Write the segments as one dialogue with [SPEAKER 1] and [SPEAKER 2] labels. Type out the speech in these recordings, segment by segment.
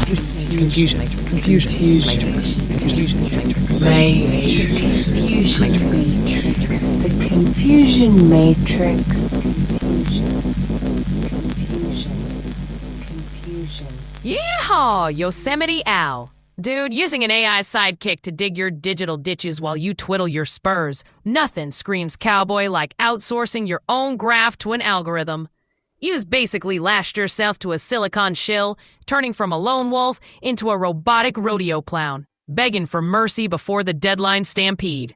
[SPEAKER 1] Confusion. The confusion matrix.
[SPEAKER 2] Yeehaw, Yosemite Owl. Dude, using an AI sidekick to dig your digital ditches while you twiddle your spurs. Nothing screams cowboy like outsourcing your own graph to an algorithm. You've basically lashed yourself to a silicon shill, turning from a lone wolf into a robotic rodeo clown, begging for mercy before the deadline stampede.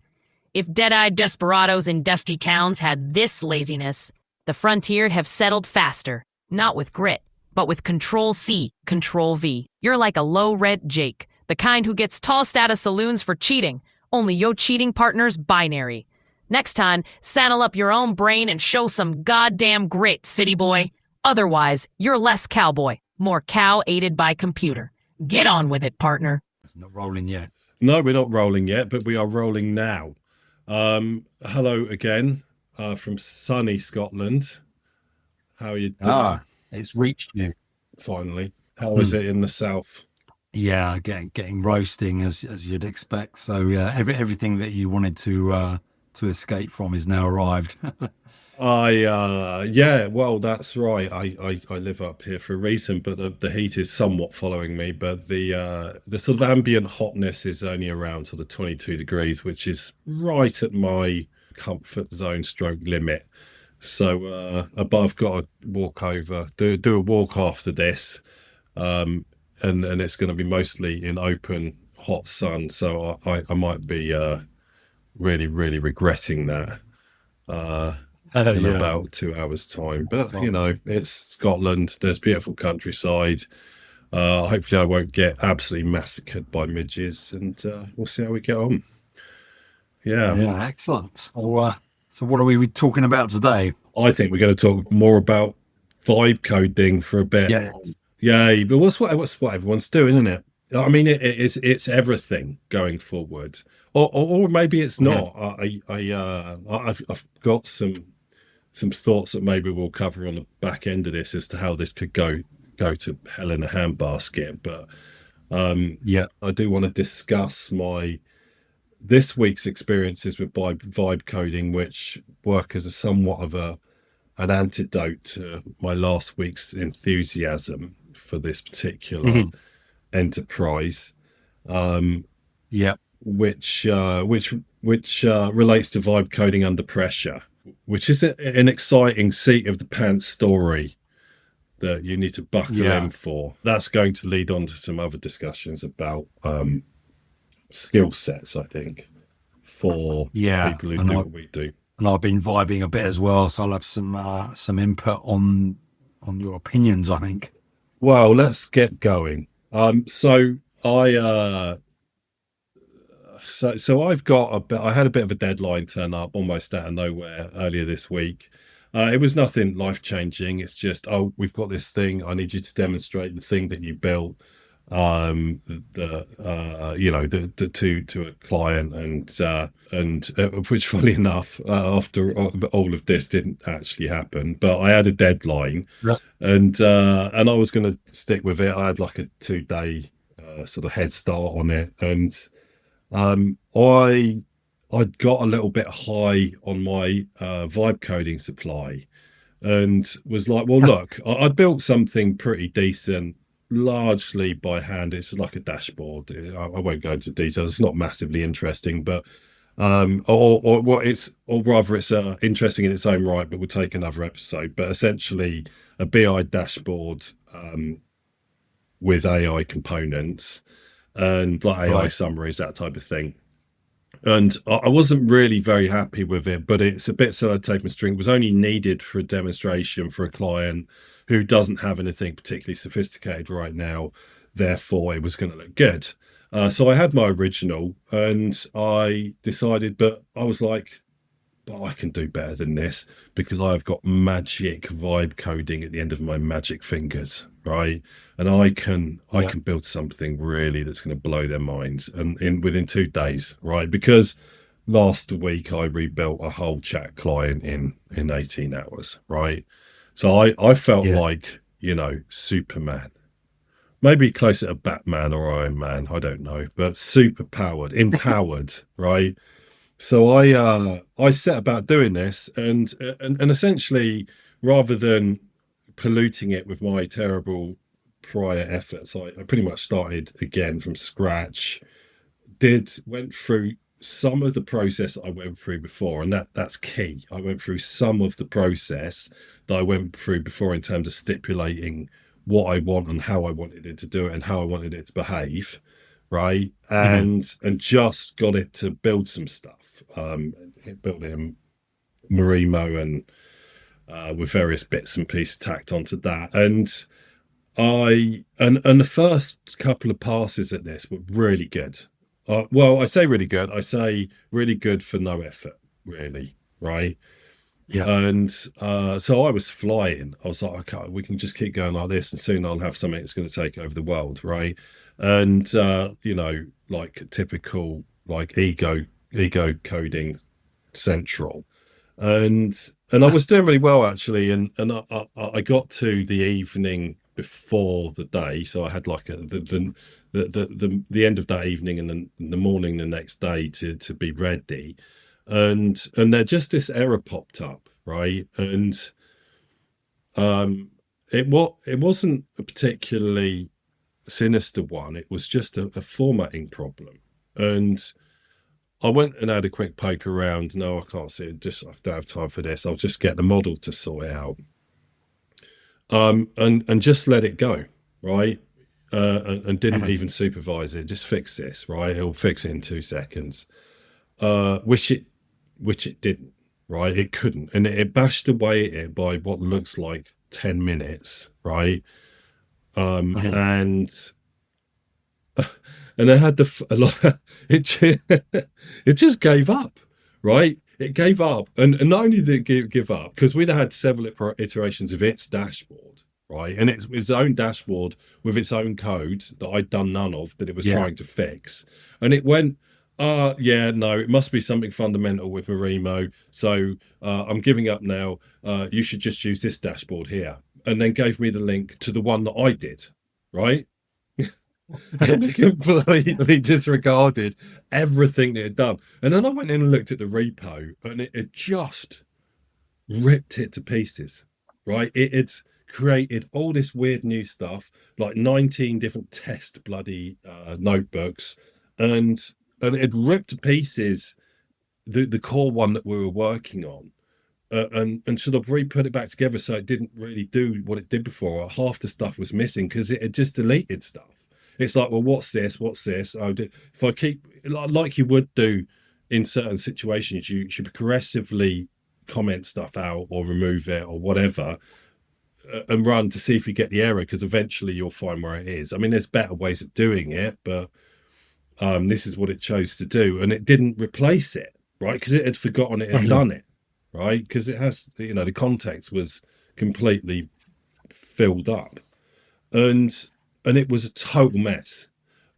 [SPEAKER 2] If dead-eyed desperados in dusty towns had this laziness, the frontier'd have settled faster, not with grit, but with Control-C, Control-V. You're like a low-rent Jake, the kind who gets tossed out of saloons for cheating, only your cheating partner's binary. Next time, saddle up your own brain and show some goddamn grit, city boy. Otherwise, you're less cowboy, more cow aided by computer. Get on with it, partner.
[SPEAKER 3] It's not rolling yet.
[SPEAKER 4] No, we're not rolling yet, but we are rolling now. Hello again from sunny Scotland. How are you doing?
[SPEAKER 3] It's reached you.
[SPEAKER 4] Finally. How is it in the south?
[SPEAKER 3] Yeah, getting roasting as you'd expect. So yeah, everything that you wanted to escape from is now arrived.
[SPEAKER 4] Yeah, well, that's right. I live up here for a reason, but the heat is somewhat following me. But the sort of ambient hotness is only around sort of 22 degrees, which is right at my comfort zone stroke limit. So but I've got to walk over, do a walk after this, and it's going to be mostly in open hot sun. So I might be really regretting that in about 2 hours time. But you know, it's Scotland, there's beautiful countryside. Hopefully I won't get absolutely massacred by midges, and we'll see how we get on. Yeah,
[SPEAKER 3] Excellent. So what are we talking about today?
[SPEAKER 4] I think we're going to talk more about vibe coding for a bit. Yeah, but what's what everyone's doing, isn't it? I mean, it's everything going forward, or maybe it's not. I've got some thoughts that maybe we'll cover on the back end of this as to how this could go to hell in a handbasket. But I do want to discuss this week's experiences with vibe coding, which work as a somewhat of an antidote to my last week's enthusiasm for this particular enterprise, which relates to vibe coding under pressure, which is an exciting seat of the pants story that you need to buckle in for. That's going to lead on to some other discussions about skill sets, I think, for people who do what we do.
[SPEAKER 3] And I've been vibing a bit as well, so I'll have some input on your opinions, I think.
[SPEAKER 4] Well, let's get going. So I've got I had a bit of a deadline turn up almost out of nowhere earlier this week. It was nothing life-changing. It's just, we've got this thing. I need you to demonstrate the thing that you built, to a client, and which, funny enough, after all of this didn't actually happen. But I had a deadline, and I was going to stick with it. I had like a 2-day sort of head start on it, and I'd got a little bit high on my vibe coding supply, and was like, well, look, I built something pretty decent, largely by hand. It's like a dashboard. I won't go into details. It's not massively interesting, but it's interesting in its own right, but we'll take another episode. But essentially, a BI dashboard with AI components and like AI summaries, that type of thing. And I wasn't really very happy with it, but it's a bit sellotape string. It was only needed for a demonstration for a client who doesn't have anything particularly sophisticated right now. Therefore, it was going to look good. So I had my original, and I decided, but I was like, but I can do better than this, because I've got magic vibe coding at the end of my magic fingers, right? And I can build something really that's going to blow their minds, and within 2 days, right? Because last week I rebuilt a whole chat client in 18 hours, right? So I felt like, Superman, maybe closer to Batman or Iron Man, I don't know, but super powered, empowered, right? So I set about doing this, and essentially, rather than polluting it with my terrible prior efforts, I pretty much started again from scratch. Went through some of the process I went through before, and that's key. I went through some of the process that I went through before in terms of stipulating what I want and how I wanted it to do it and how I wanted it to behave, right? And just got it to build some stuff. It built it in Marimo and with various bits and pieces tacked onto that. And the first couple of passes at this were really good. Well, I say really good. I say really good for no effort, really, right?
[SPEAKER 3] Yeah.
[SPEAKER 4] And so I was flying. I was like, okay, we can just keep going like this, and soon I'll have something that's going to take over the world, right? And you know, like typical like ego coding central, and I was doing really well actually, and I got to the evening before the day, so I had like the end of that evening and then the morning the next day to be ready, and there just this error popped up, right? And it wasn't a particularly sinister one. It was just a formatting problem, and I went and had a quick poke around. No, I can't see it. I don't have time for this. I'll just get the model to sort it out. And just let it go, right? And didn't even supervise it. Just fix this, right? It'll fix it in 2 seconds. Which it didn't, right? It couldn't, and it bashed away at it by what looks like 10 minutes, right? And I had it just gave up, right? It gave up, and not only did it give up, because we'd had several iterations of its dashboard, right? And it's its own dashboard with its own code that I'd done none of, that it was trying to fix, and it went, yeah, no, it must be something fundamental with Marimo. So I'm giving up now. You should just use this dashboard here, and then gave me the link to the one that I did, right? And completely disregarded everything it had done. And then I went in and looked at the repo, and it just ripped it to pieces, right? It's created all this weird new stuff, like 19 different test bloody notebooks, and it ripped to pieces the core one that we were working on, and sort of re-put it back together so it didn't really do what it did before. Half the stuff was missing because it had just deleted stuff. It's like, well, what's this? If I keep, like you would do in certain situations, you should progressively comment stuff out or remove it or whatever, and run to see if you get the error, because eventually you'll find where it is. I mean, there's better ways of doing it, but this is what it chose to do, and it didn't replace it, right? Because it had forgotten it had done it, right? Because it has, you know, the context was completely filled up, and it was a total mess.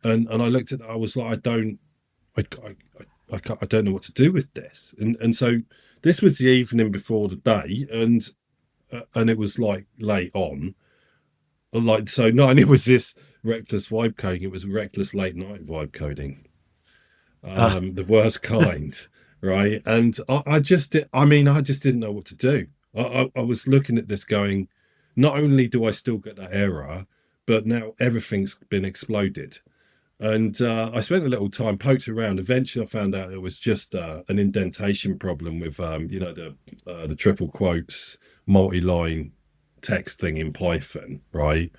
[SPEAKER 4] And I looked at it, I was like, I don't know what to do with this. And so this was the evening before the day, and it was like late on. Like, so not only was this reckless vibe coding, it was reckless late night vibe coding. The worst kind, right? And I just didn't know what to do. I was looking at this going, not only do I still get that error, but now everything's been exploded. And I spent a little time, poked around. Eventually I found out it was just an indentation problem with, the triple quotes, multi-line text thing in Python, right?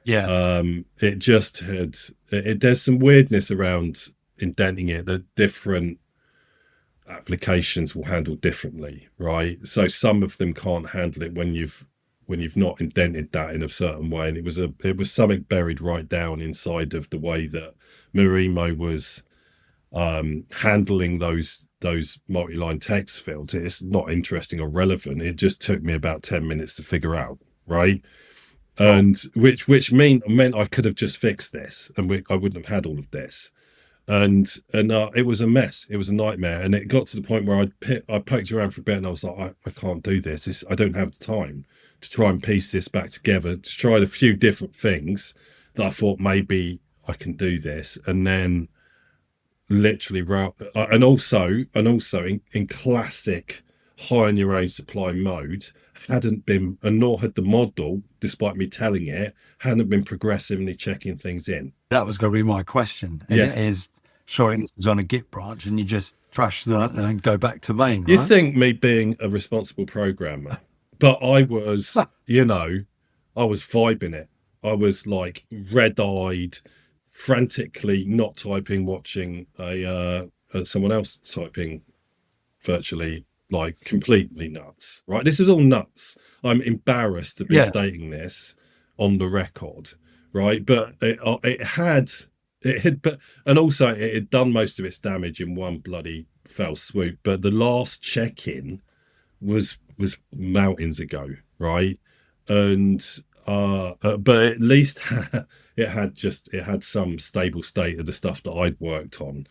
[SPEAKER 3] Yeah.
[SPEAKER 4] It just there's some weirdness around indenting it that different applications will handle differently, right? So some of them can't handle it when you've not indented that in a certain way, and it was something buried right down inside of the way that Marimo was handling those multi-line text fields. It's not interesting or relevant. It just took me about 10 minutes to figure out, right? And which meant I could have just fixed this, and I wouldn't have had all of this. And it was a mess. It was a nightmare, and it got to the point where I poked around for a bit, and I was like, I can't do this. I don't have the time to try and piece this back together, to try a few different things that I thought maybe I can do this, and then literally and also in classic hire your own supply mode, hadn't been, and nor had the model, despite me telling it, hadn't been progressively checking things in.
[SPEAKER 3] That was going to be my question.
[SPEAKER 4] Yeah.
[SPEAKER 3] It is showing this was on a Git branch and you just trash that and go back to main, right?
[SPEAKER 4] You think me being a responsible programmer, but I was, I was vibing it. I was like red-eyed, frantically not typing, watching someone else typing, virtually, like completely nuts, right? This is all nuts. I'm embarrassed to be stating this on the record, right? But it had, and also it had done most of its damage in one bloody fell swoop. But the last check-in was mountains ago, right? And but at least it had some stable state of the stuff that I'd worked on.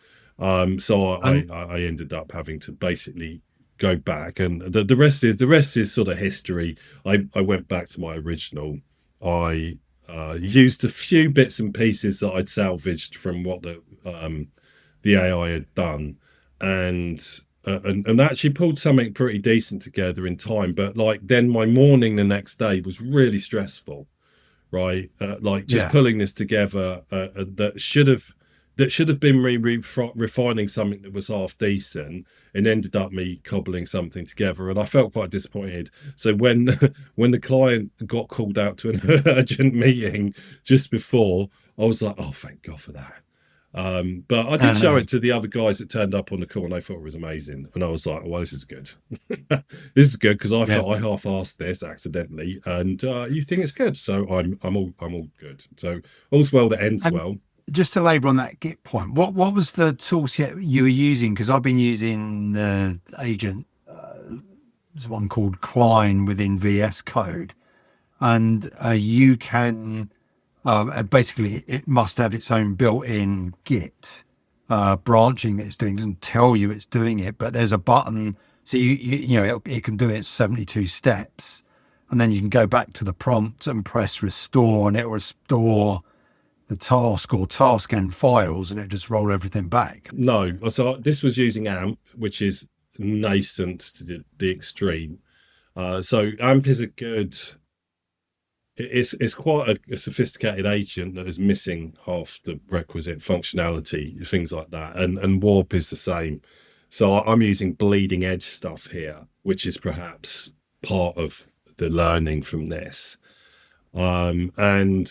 [SPEAKER 4] So I ended up having to basically go back, and the rest is sort of history. I went back to my original. I used a few bits and pieces that I'd salvaged from what the AI had done, and actually pulled something pretty decent together in time. But like then my morning the next day was really stressful, right? Like just pulling this together that should have been refining something that was half decent, and ended up me cobbling something together, and I felt quite disappointed. So when the client got called out to an urgent meeting just before, I was like, oh, thank God for that. But I did show it to the other guys that turned up on the call, and they thought it was amazing. And I was like, well, this is good. This is good, because I thought I half-assed this accidentally, and you think it's good, so I'm all good. So all's well that ends well.
[SPEAKER 3] Just to labour on that Git point, what was the toolset you were using? Because I've been using the agent, there's one called Klein within VS Code, and you can basically, it must have its own built-in Git branching that it's doing. It doesn't tell you it's doing it, but there's a button, so it can do it 72 steps, and then you can go back to the prompt and press restore, and it will restore the task or task and files, and it just roll everything back.
[SPEAKER 4] No, so this was using AMP, which is nascent to the extreme. So AMP is it's quite a sophisticated agent that is missing half the requisite functionality, things like that, and Warp is the same. So I'm using bleeding edge stuff here, which is perhaps part of the learning from this, and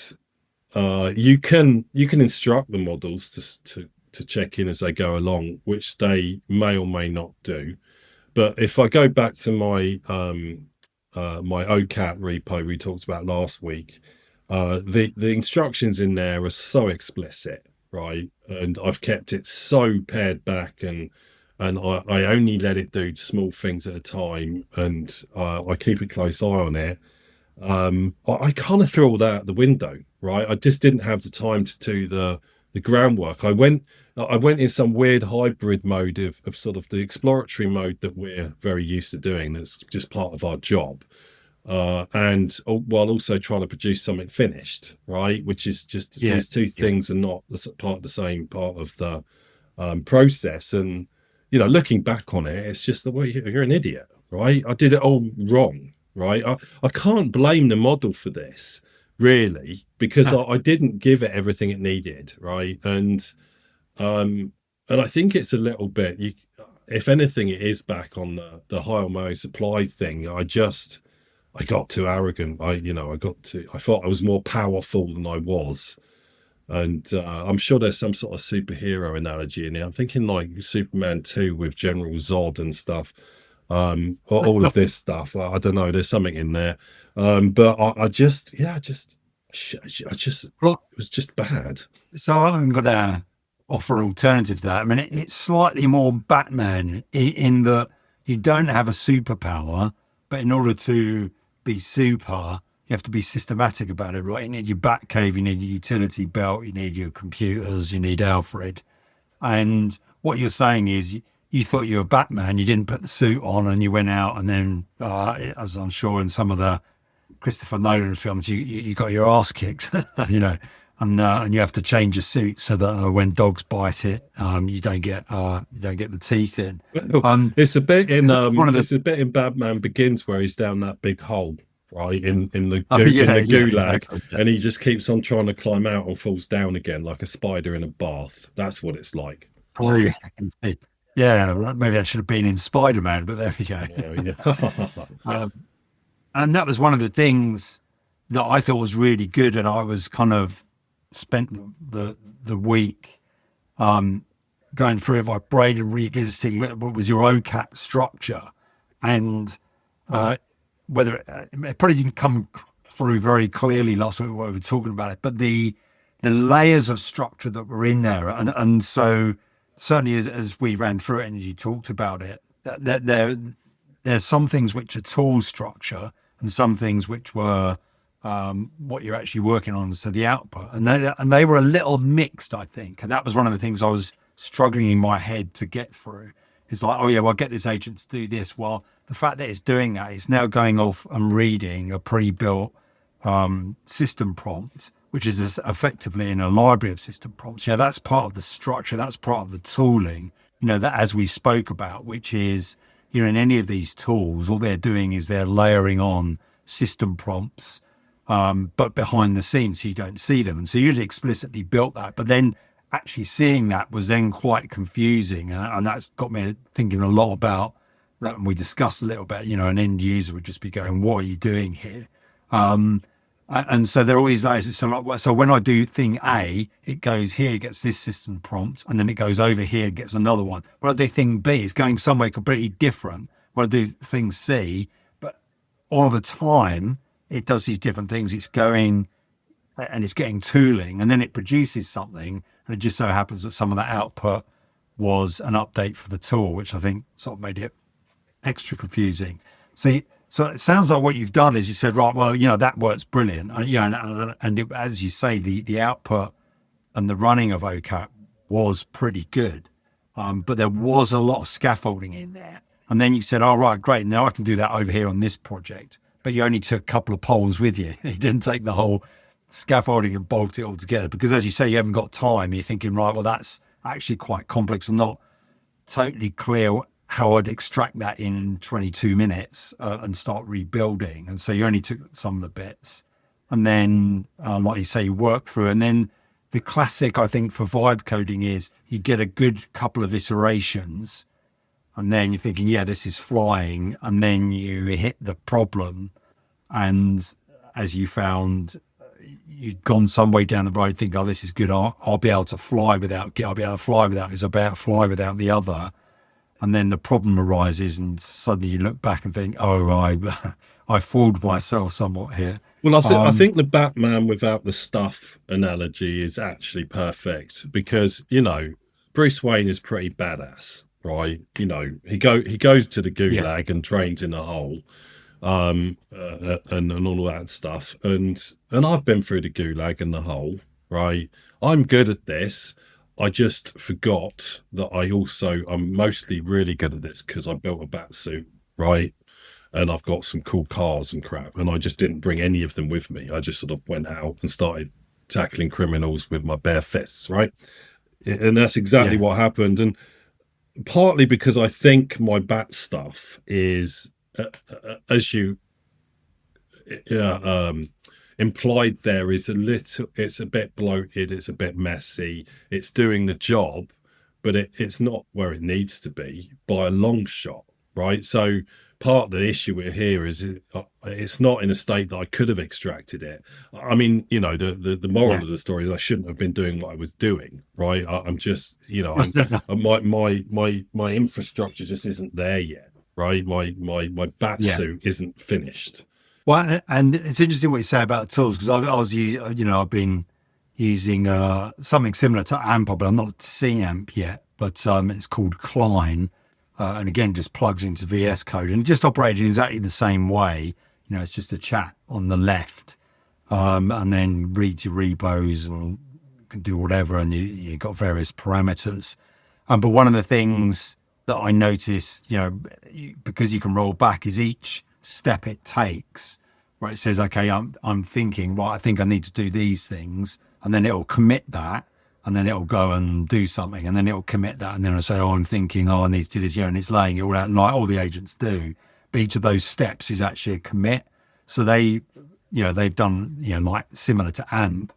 [SPEAKER 4] you can instruct the models to check in as they go along, which they may or may not do. But if I go back to my my OCAT repo we talked about last week, the instructions in there are so explicit, right? And I've kept it so pared back, and I only let it do small things at a time, and I keep a close eye on it. I kind of threw all that out the window, right? I just didn't have the time to do the groundwork. I went in some weird hybrid mode of sort of the exploratory mode that we're very used to doing. That's just part of our job. And while also trying to produce something finished, right? Which is just these two things are not part of the same part of the process. And, looking back on it, it's just the way you're an idiot, right? I did it all wrong. Right, I can't blame the model for this, really, because I didn't give it everything it needed, right? And I think it's a little bit. If anything, it is back on the hire my own supply thing. I got too arrogant. I thought I was more powerful than I was, and I'm sure there's some sort of superhero analogy in it. I'm thinking like Superman 2 with General Zod and stuff. All of this stuff. I don't know. There's something in there, but it was just bad.
[SPEAKER 3] So I'm going to offer an alternative to that. I mean, it's slightly more Batman in that you don't have a superpower, but in order to be super, you have to be systematic about it, right? You need your Batcave, you need your utility belt, you need your computers, you need Alfred. And what you're saying is, you thought you were Batman, you didn't put the suit on, and you went out, and then, as I'm sure in some of the Christopher Nolan films, you got your ass kicked, and you have to change your suit so that when dogs bite it, you don't get the teeth in.
[SPEAKER 4] It's a bit in
[SPEAKER 3] it's
[SPEAKER 4] it's a bit in Batman Begins where he's down that big hole, right, in the gulag, and he just keeps on trying to climb out and falls down again like a spider in a bath. That's what it's like.
[SPEAKER 3] Oh, yeah, I can see. Yeah, maybe that should have been in Spider-Man, but there we go.
[SPEAKER 4] Yeah.
[SPEAKER 3] And that was one of the things that I thought was really good, and I was kind of spent the week going through it my brain and revisiting what was your OCAT structure, and whether it probably didn't come through very clearly last week when we were talking about it, but the layers of structure that were in there, and so certainly as we ran through it and as you talked about it, that there's some things which are tool structure and some things which were what you're actually working on, so the output, and they were a little mixed, I think, and that was one of the things I was struggling in my head to get through. It's like, oh yeah, well, I'll get this agent to do this. Well, the fact that it's doing that, it's now going off and reading a pre-built system prompt, which is effectively in a library of system prompts. Yeah, that's part of the structure, that's part of the tooling, that as we spoke about, which is, in any of these tools, all they're doing is they're layering on system prompts, but behind the scenes, so you don't see them. And so you'd explicitly built that, but then actually seeing that was then quite confusing. And that's got me thinking a lot about that. And we discussed a little bit, an end user would just be going, what are you doing here? And so there are all these layers. So when I do thing A, it goes here, it gets this system prompt, and then it goes over here, gets another one. When I do thing B, it's going somewhere completely different. When I do thing C, but all the time, it does these different things. It's going and it's getting tooling, and then it produces something, and it just so happens that some of that output was an update for the tool, which I think sort of made it extra confusing. So it sounds like what you've done is you said, right, well, that works brilliant. And as you say, the output and the running of OCAP was pretty good. But there was a lot of scaffolding in there. And then you said, all right, great, now I can do that over here on this project. But you only took a couple of poles with you. You didn't take the whole scaffolding and bolt it all together. Because as you say, you haven't got time. You're thinking, right, well, that's actually quite complex. I'm not totally clear how I'd extract that in 22 minutes and start rebuilding. And so you only took some of the bits. And then, like you say, you work through. And then the classic, I think, for vibe coding is you get a good couple of iterations. And then you're thinking, yeah, this is flying. And then you hit the problem. And as you found, you'd gone some way down the road thinking, oh, this is good. I'll be able to fly without, I'll be able to fly without, it's about fly without the other. And then the problem arises, and suddenly you look back and think, "Oh, I fooled myself somewhat here."
[SPEAKER 4] Well, I think the Batman without the stuff analogy is actually perfect because Bruce Wayne is pretty badass, right? He goes to the gulag and trains in a hole, and all that stuff. And I've been through the gulag and the hole, right? I'm good at this. I just forgot that I'm mostly really good at this because I built a bat suit, right? And I've got some cool cars and crap. And I just didn't bring any of them with me. I just sort of went out and started tackling criminals with my bare fists, right? And that's exactly what happened. And partly because I think my bat stuff is, as you implied there, is it's a bit bloated, it's a bit messy, it's doing the job, but it's not where it needs to be by a long shot, right? So part of the issue we're here is it's not in a state that I could have extracted it. I mean, the moral of the story is I shouldn't have been doing what I was doing, right? I'm just, my infrastructure just isn't there yet, right? My bat suit isn't finished.
[SPEAKER 3] Well, and it's interesting what you say about the tools, because I've been using something similar to AMP, but I'm not seeing AMP yet, but it's called Klein, and again, just plugs into VS Code and just operating exactly the same way. It's just a chat on the left, and then reads your repos and can do whatever, and you've got various parameters. But one of the things that I noticed, because you can roll back, is each step it takes, where it says, okay, I'm thinking, right, I think I need to do these things, and then it'll commit that, and then it'll go and do something, and then it'll commit that, and then I'll say, oh, I'm thinking, oh, I need to do this here, and it's laying it all out, like all the agents do. But each of those steps is actually a commit. So they've done, like similar to AMP,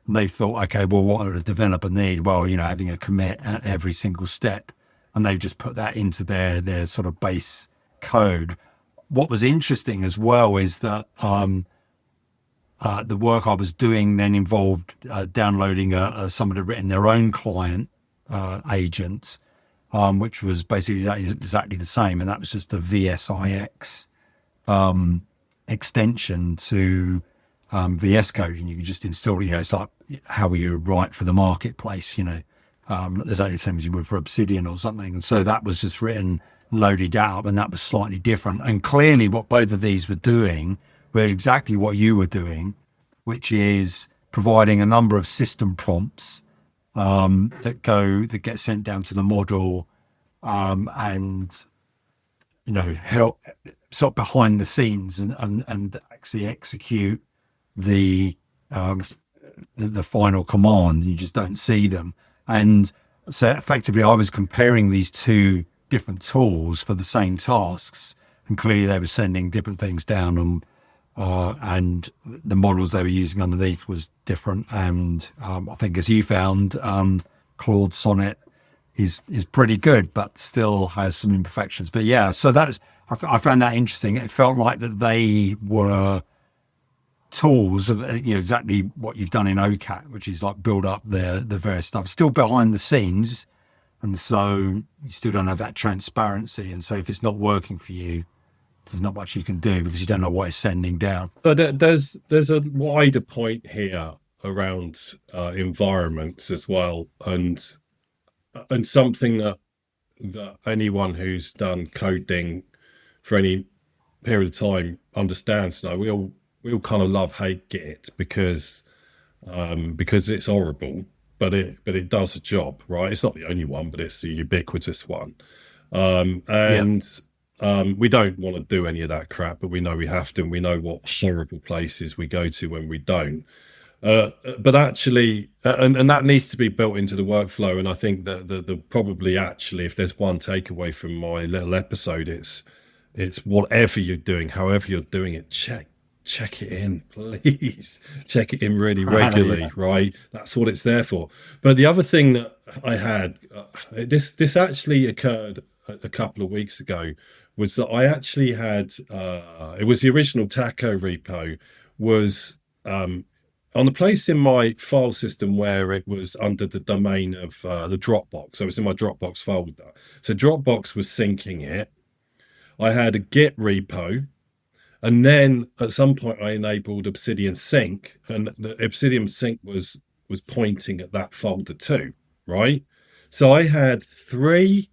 [SPEAKER 3] and they thought, okay, well, what would a developer need? Well, having a commit at every single step, and they've just put that into their sort of base code. What was interesting as well is that the work I was doing then involved downloading someone had written their own client agent, which was basically exactly the same, and that was just a VSIX extension to VS Code, and you can just install. It's like how you write for the marketplace. Exactly the same as you would for Obsidian or something, and so that was just written, loaded up, and that was slightly different. And clearly, what both of these were doing were exactly what you were doing, which is providing a number of system prompts that get sent down to the model, and help sort of behind the scenes and actually execute the final command. You just don't see them. And so effectively I was comparing these two different tools for the same tasks, and clearly they were sending different things down, and the models they were using underneath was different. And I think, as you found, Claude Sonnet is pretty good, but still has some imperfections. But yeah, so I found that interesting. It felt like that they were tools of exactly what you've done in OCAT, which is like build up the various stuff, still behind the scenes, and so you still don't have that transparency. And so if it's not working for you, there's not much you can do because you don't know what it's sending down.
[SPEAKER 4] So there's a wider point here around environments as well, and something that anyone who's done coding for any period of time understands. Now we all kind of hate Git because it's horrible, but it does a job, right? It's not the only one, but it's the ubiquitous one. We don't want to do any of that crap, but we know we have to, and we know what horrible places we go to when we don't. But actually, and that needs to be built into the workflow. And I think that the probably actually, if there's one takeaway from my little episode, it's whatever you're doing, however you're doing it, check it in, please. Check it in really regularly, right? That's what it's there for. But the other thing that I had, this actually occurred a couple of weeks ago, was that I actually had, it was the original Taco repo, was on the place in my file system where it was under the domain of the Dropbox. So it was in my Dropbox folder. So Dropbox was syncing it. I had a Git repo, and then at some point I enabled Obsidian Sync, and the Obsidian Sync was pointing at that folder too, right? So I had three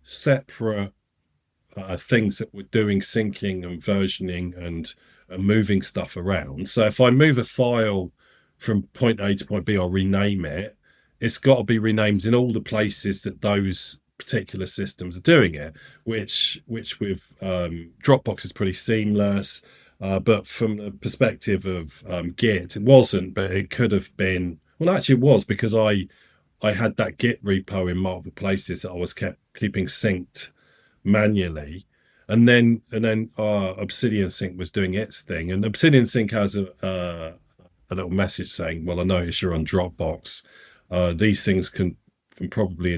[SPEAKER 4] separate things that were doing syncing and versioning and moving stuff around. So if I move a file from point A to point B, I'll rename it. It's got to be renamed in all the places that those particular systems are doing it, which with Dropbox is pretty seamless. But from the perspective of Git, it wasn't, but it could have been. Well, actually, it was, because I had that Git repo in multiple places that I was keeping synced manually, and then Obsidian Sync was doing its thing, and Obsidian Sync has a little message saying, "Well, I notice you're on Dropbox. These things will probably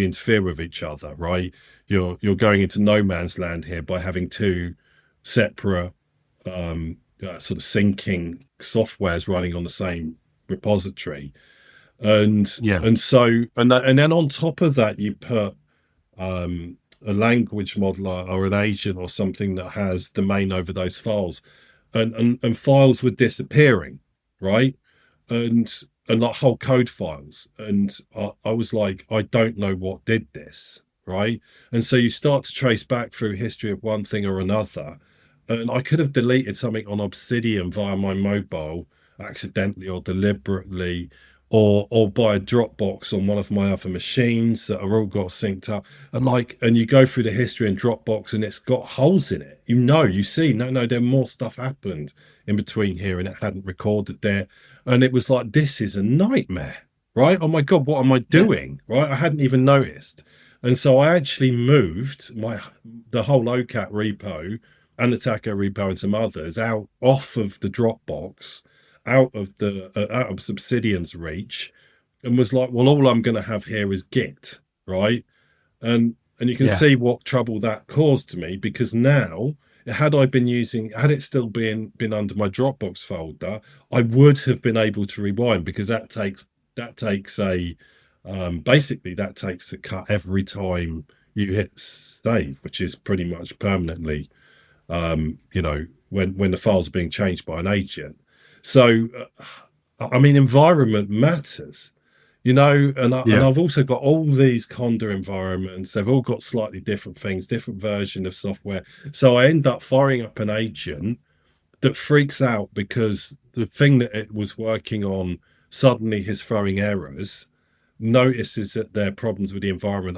[SPEAKER 4] interfere with each other, right? You're going into no man's land here by having two separate sort of syncing softwares running on the same repository." And then on top of that, you put a language modeler or an agent or something that has domain over those files, and files were disappearing, right? And like whole code files. And I was like, I don't know what did this, right? And so you start to trace back through history of one thing or another. And I could have deleted something on Obsidian via my mobile accidentally or deliberately, or by a Dropbox on one of my other machines that are all got synced up. And you go through the history in Dropbox and it's got holes in it. You see, no, there more stuff happened in between here and it hadn't recorded there. And it was like, this is a nightmare, right? Oh my God, what am I doing? Right? I hadn't even noticed. And so I actually moved the whole OCAT repo and the Taco repo and some others out off of the Dropbox, out of Obsidian's reach, and was like, well, all I'm going to have here is Git, right? And you can see what trouble that caused to me, because now, had it still been under my Dropbox folder, I would have been able to rewind, because that takes a cut every time you hit save, which is pretty much permanently, when the files are being changed by an agent. So, I mean, environment matters. And I've also got all these Conda environments. They've all got slightly different things, different version of software. So I end up firing up an agent that freaks out because the thing that it was working on suddenly is throwing errors, notices that there are problems with the environment.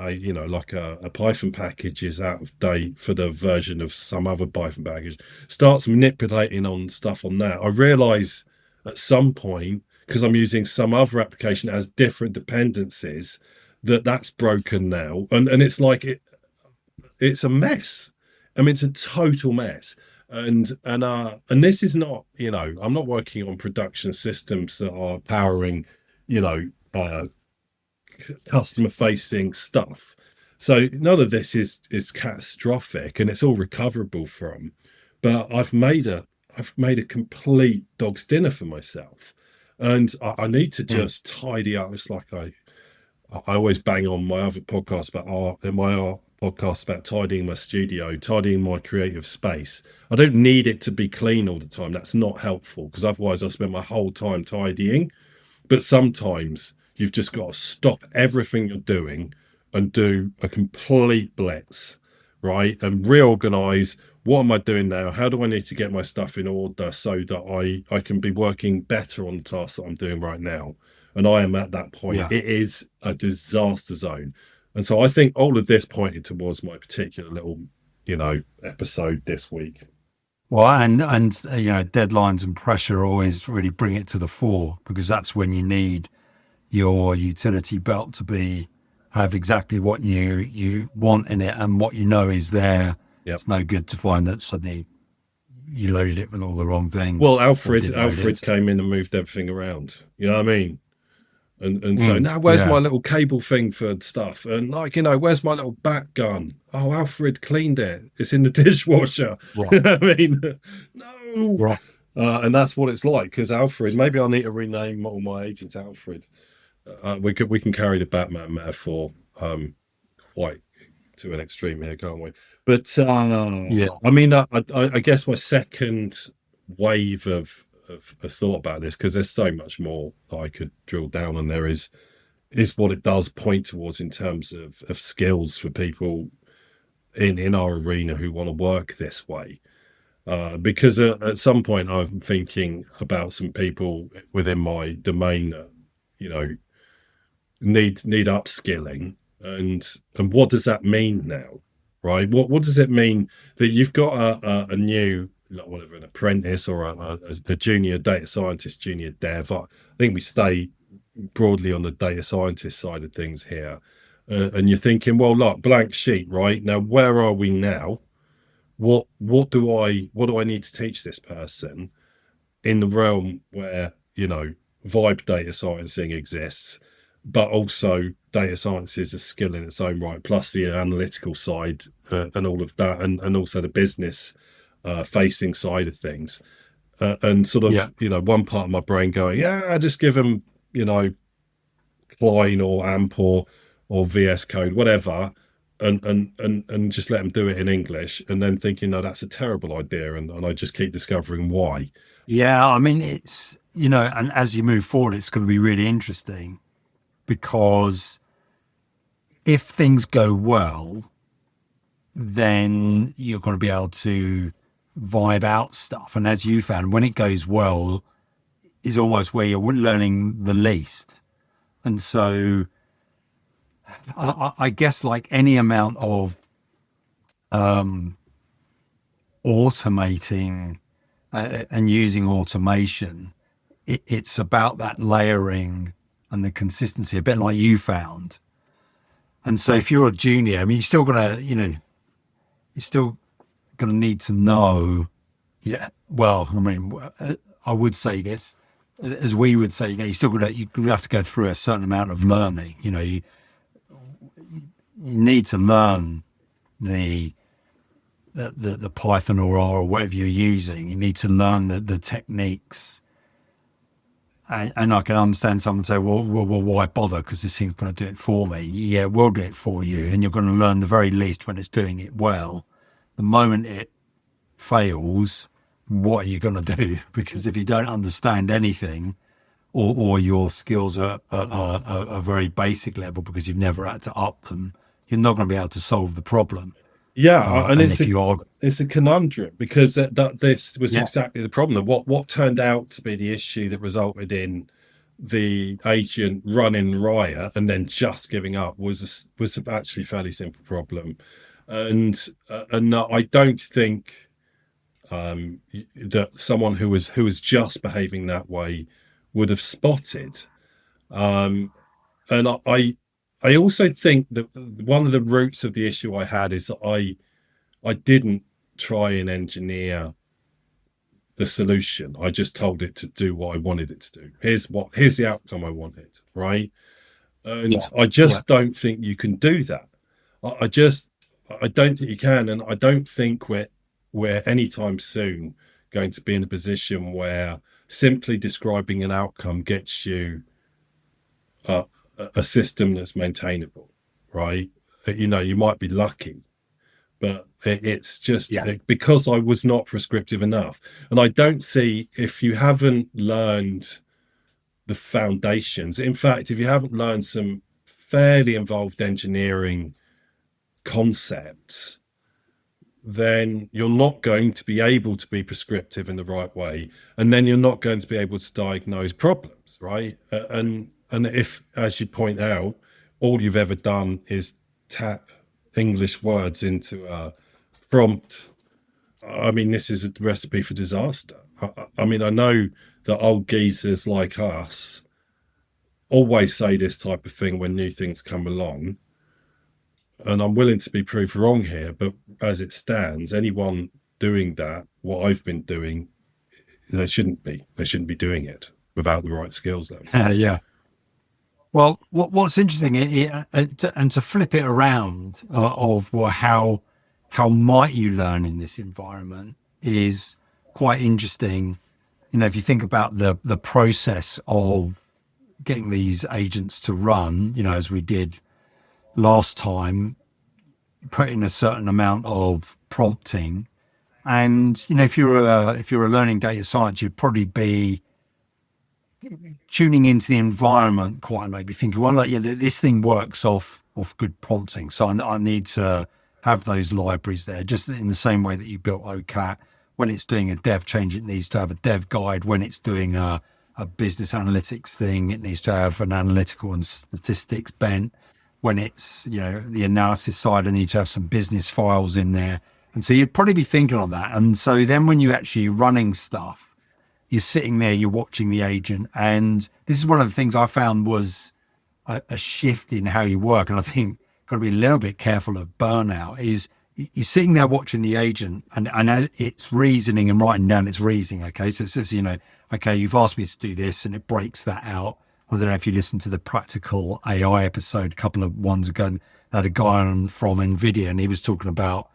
[SPEAKER 4] Like a Python package is out of date for the version of some other Python package, starts manipulating on stuff on that. I realize at some point, because I'm using some other application that has different dependencies, that's broken now. And it's like it's a mess. I mean, it's a total mess. And this is not, I'm not working on production systems that are powering, customer facing stuff. So none of this is catastrophic, and it's all recoverable from. But I've made a complete dog's dinner for myself. And I need to just tidy up. It's like I always bang on my other podcast about art about tidying my studio, tidying my creative space. I don't need it to be clean all the time. That's not helpful, because otherwise I'll spend my whole time tidying. But sometimes you've just got to stop everything you're doing and do a complete blitz, right? And reorganize. What am I doing now? How do I need to get my stuff in order so that I can be working better on the tasks that I'm doing right now? And I am at that point. It is a disaster zone. And so I think all of this pointed towards my particular little, episode this week.
[SPEAKER 3] Well, and deadlines and pressure always really bring it to the fore, because that's when you need your utility belt to have exactly what you want in it, and what is there. Yep. It's no good to find that suddenly you loaded it with all the wrong things.
[SPEAKER 4] Well, Alfred came in and moved everything around. You know what I mean? And so now where's my little cable thing for stuff? And where's my little bat gun? Oh, Alfred cleaned it. It's in the dishwasher. Right. I mean, no.
[SPEAKER 3] Right.
[SPEAKER 4] And that's what it's like, because Alfred, maybe I'll need to rename all my agents Alfred. We can carry the Batman metaphor quite to an extreme here, can't we? But I mean, I guess my second wave of thought about this, because there's so much more that I could drill down on, there is what it does point towards in terms of skills for people in our arena who want to work this way. Because at some point I'm thinking about some people within my domain that, need upskilling, and what does that mean now, right? What does it mean that you've got a new, whatever, an apprentice or a junior data scientist, junior dev? I think we stay broadly on the data scientist side of things here, and you're thinking, well, look, blank sheet, right? Now, where are we now? What do I need to teach this person in the realm where vibe data sciencing exists, but also data science is a skill in its own right, plus the analytical side and all of that, and also the business facing side of things, and sort of one part of my brain going, just give them Klein or AMP or VS Code, whatever, and just let them do it in English, and then thinking, no, that's a terrible idea, and I just keep discovering why.
[SPEAKER 3] I mean, it's and as you move forward, it's going to be really interesting, because if things go well, then you're going to be able to vibe out stuff. And as you found, when it goes well is almost where you're learning the least. And so I guess, like any amount of automating and using automation it's about that layering and the consistency, a bit like you found. And so if you're a junior, I mean, you're still gonna, you're still gonna need to know. Yeah. Well, I mean, I would say this, as we would say, you're still gonna you have to go through a certain amount of learning. You need to learn the Python or R or whatever you're using. You need to learn the techniques. And I can understand someone say, well, why bother? Because this thing's going to do it for me. Yeah, it will do it for you. And you're going to learn the very least when it's doing it well. The moment it fails, what are you going to do? Because if you don't understand anything, or your skills are a very basic level because you've never had to up them, you're not going to be able to solve the problem.
[SPEAKER 4] Yeah, and
[SPEAKER 3] and
[SPEAKER 4] it's a conundrum, because this was
[SPEAKER 3] Yeah.
[SPEAKER 4] exactly the problem. What turned out to be the issue that resulted in the agent running riot and then just giving up was actually a fairly simple problem, and I don't think that someone who was just behaving that way would have spotted. And I also think that one of the roots of the issue I had is that I didn't try and engineer the solution. I just told it to do what I wanted it to do. Here's the outcome I wanted, right? And I just don't think you can do that. I don't think you can, and I don't think we're anytime soon going to be in a position where simply describing an outcome gets you a system that's maintainable, right? You might be lucky, but it's just because I was not prescriptive enough. And I don't see, if you haven't learned the foundations, in fact, if you haven't learned some fairly involved engineering concepts, then you're not going to be able to be prescriptive in the right way, and then you're not going to be able to diagnose problems, right? And if, as you point out, all you've ever done is tap English words into a prompt, I mean, this is a recipe for disaster. I mean, I know that old geezers like us always say this type of thing when new things come along, and I'm willing to be proved wrong here, but as it stands, anyone doing that, what I've been doing, they shouldn't be doing it without the right skills level.
[SPEAKER 3] Yeah. Well, what's interesting, and to flip it around how might you learn in this environment is quite interesting. If you think about the process of getting these agents to run, as we did last time, put in a certain amount of prompting, and if you're a learning data science, you'd probably be tuning into the environment quite maybe thinking, well, this thing works off good prompting, so I need to have those libraries there, just in the same way that you built OCAT. When it's doing a dev change, it needs to have a dev guide. When it's doing a business analytics thing, it needs to have an analytical and statistics bent. When it's the analysis side, I need to have some business files in there. And so you'd probably be thinking on that. And so then when you're actually running stuff, you're sitting there, you're watching the agent. And this is one of the things I found was a shift in how you work. And I think got to be a little bit careful of burnout, is you're sitting there watching the agent and it's reasoning and writing down its reasoning. Okay. So it says, okay, you've asked me to do this, and it breaks that out. I don't know if you listened to the Practical AI episode a couple of ones ago. They had a guy on from NVIDIA, and he was talking about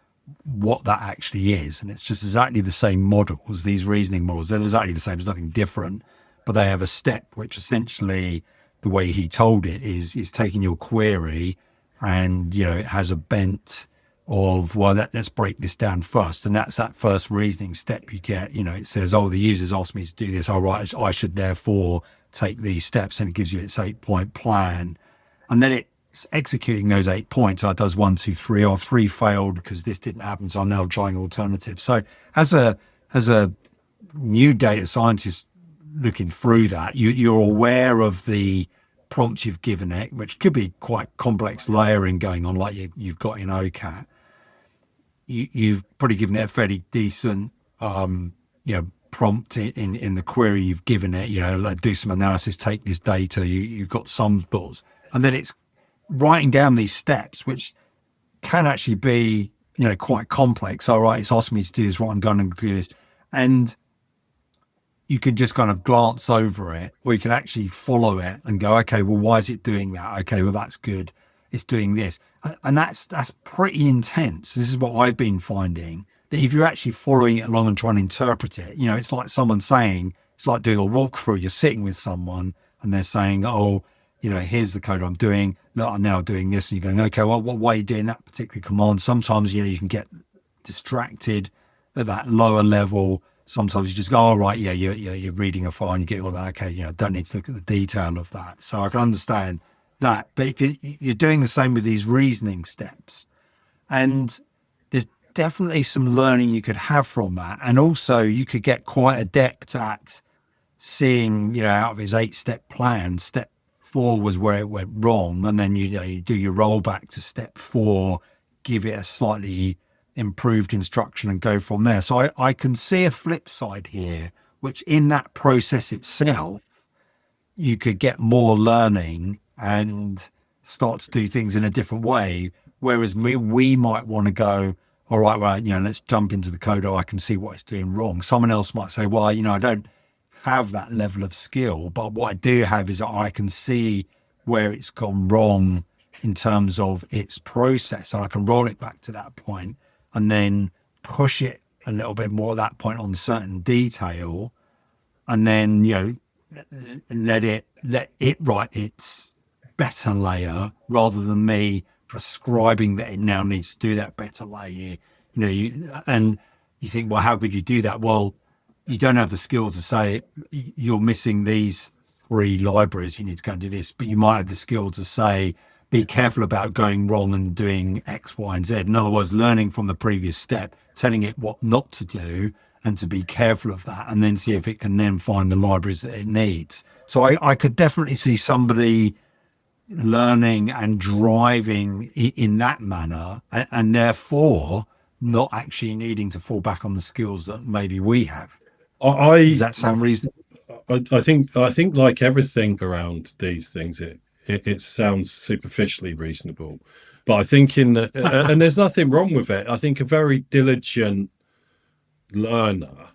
[SPEAKER 3] what that actually is. And it's just exactly the same models, these reasoning models. They're exactly the same. There's nothing different, but they have a step, which essentially, the way he told it is taking your query and, it has a bent of, well, let's break this down first. And that's that first reasoning step you get. It says, oh, the user's asked me to do this. All right, I should therefore take these steps, and it gives you its 8-point plan. And then it's executing those 8 points. So it does 1, 2, 3, or 3 failed because this didn't happen, so I'm now trying alternatives. So as a new data scientist looking through that, you're aware of the prompt you've given it, which could be quite complex layering going on, like you've got in OCAT. You've probably given it a fairly decent prompt in the query you've given it, like do some analysis, take this data, you've got some thoughts, and then it's writing down these steps, which can actually be, quite complex. All right, it's asking me to do this, right, I'm going to do this. And you could just kind of glance over it, or you can actually follow it and go, okay, well, why is it doing that? Okay, well, that's good. It's doing this. And that's pretty intense. This is what I've been finding, that if you're actually following it along and trying to interpret it, it's like someone saying, it's like doing a walkthrough. You're sitting with someone and they're saying, oh, here's the code I'm doing. Look, I'm now doing this. And you're going, okay, well, why are you doing that particular command? Sometimes, you can get distracted at that lower level. Sometimes you just go, oh, right, yeah, you're reading a file and you get all that. Okay, don't need to look at the detail of that. So I can understand that. But if you're doing the same with these reasoning steps, and there's definitely some learning you could have from that. And also you could get quite adept at seeing, out of his 8-step plan, step 4 was where it went wrong. And then, you do your rollback to step 4, give it a slightly improved instruction and go from there. So I can see a flip side here, which in that process itself, you could get more learning and start to do things in a different way. Whereas we might want to go, all right, well, let's jump into the code. Oh, I can see what it's doing wrong. Someone else might say, well, I don't have that level of skill, but what I do have is I can see where it's gone wrong in terms of its process. And I can roll it back to that point and then push it a little bit more at that point on certain detail, and then, let it write its better layer rather than me prescribing that it now needs to do that better layer. And you think, well, how could you do that? Well, you don't have the skills to say you're missing these 3 libraries, you need to go and do this, but you might have the skill to say, be careful about going wrong and doing X, Y, and Z. In other words, learning from the previous step, telling it what not to do and to be careful of that, and then see if it can then find the libraries that it needs. So I could definitely see somebody learning and driving in that manner, and therefore not actually needing to fall back on the skills that maybe we have. Does that sound reasonable?
[SPEAKER 4] I think like everything around these things, it sounds superficially reasonable, but I think and there's nothing wrong with it. I think a very diligent learner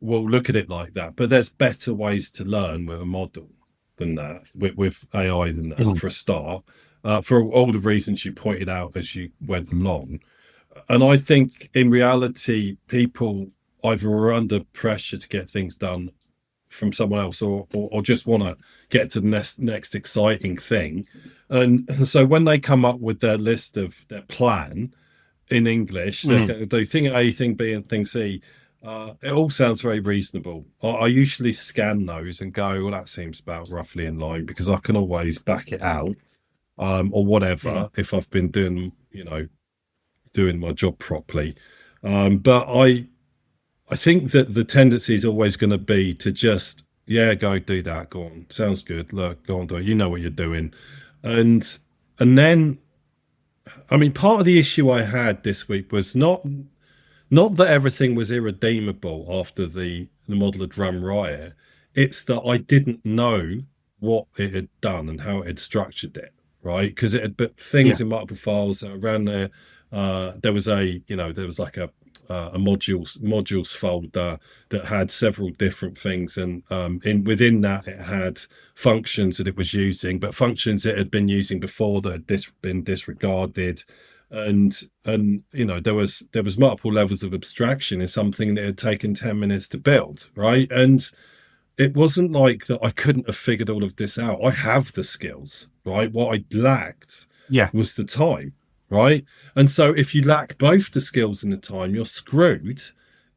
[SPEAKER 4] will look at it like that, but there's better ways to learn with a model than that, with AI than that, for a start, for all the reasons you pointed out as you went along. And I think in reality, people either are under pressure to get things done from someone else, or just want to get to the next exciting thing. And so when they come up with their list of their plan in English, they're going to do thing A, thing B, and thing C. It all sounds very reasonable. I usually scan those and go, well, that seems about roughly in line, because I can always back it out, or whatever, if I've been doing my job properly. But I think that the tendency is always going to be to just, go do that. Go on. Sounds good. Look, go on, do it. You know what you're doing. And then, I mean, part of the issue I had this week was not that everything was irredeemable after the model had run riot. It's that I didn't know what it had done and how it had structured it, right? Because it had put things in multiple files around there. There was like a modules folder that had several different things, and within that it had functions that it was using, but functions it had been using before that had been disregarded, and there was multiple levels of abstraction in something that had taken 10 minutes to build, right? And it wasn't like that I couldn't have figured all of this out. I have the skills, right? What I lacked was the time. Right. And so if you lack both the skills and the time, you're screwed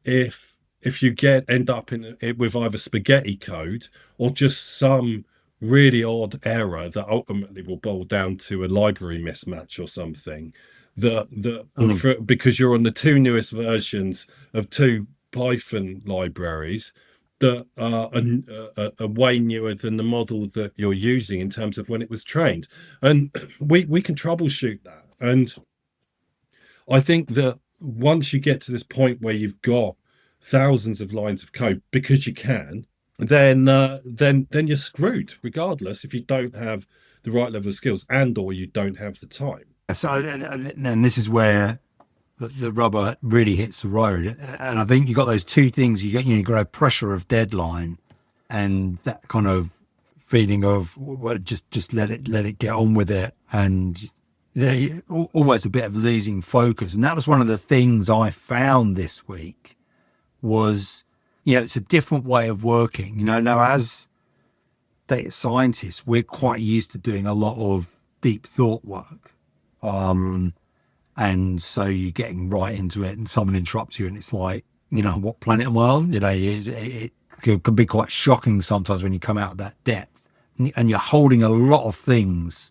[SPEAKER 4] if you end up with either spaghetti code or just some really odd error that ultimately will boil down to a library mismatch or something because you're on the 2 newest versions of 2 Python libraries that are way newer than the model that you're using in terms of when it was trained. And we can troubleshoot that. And I think that once you get to this point where you've got thousands of lines of code because you can, then you're screwed regardless if you don't have the right level of skills and or you don't have the time.
[SPEAKER 3] So, and this is where the rubber really hits the road. And I think you got those two things. You got a pressure of deadline, and that kind of feeling of, well, just let it get on with it, and always a bit of losing focus. And that was one of the things I found this week was, it's a different way of working. Now as data scientists, we're quite used to doing a lot of deep thought work. And so you're getting right into it and someone interrupts you and it's like, what planet am I on? It can be quite shocking sometimes when you come out of that depth and you're holding a lot of things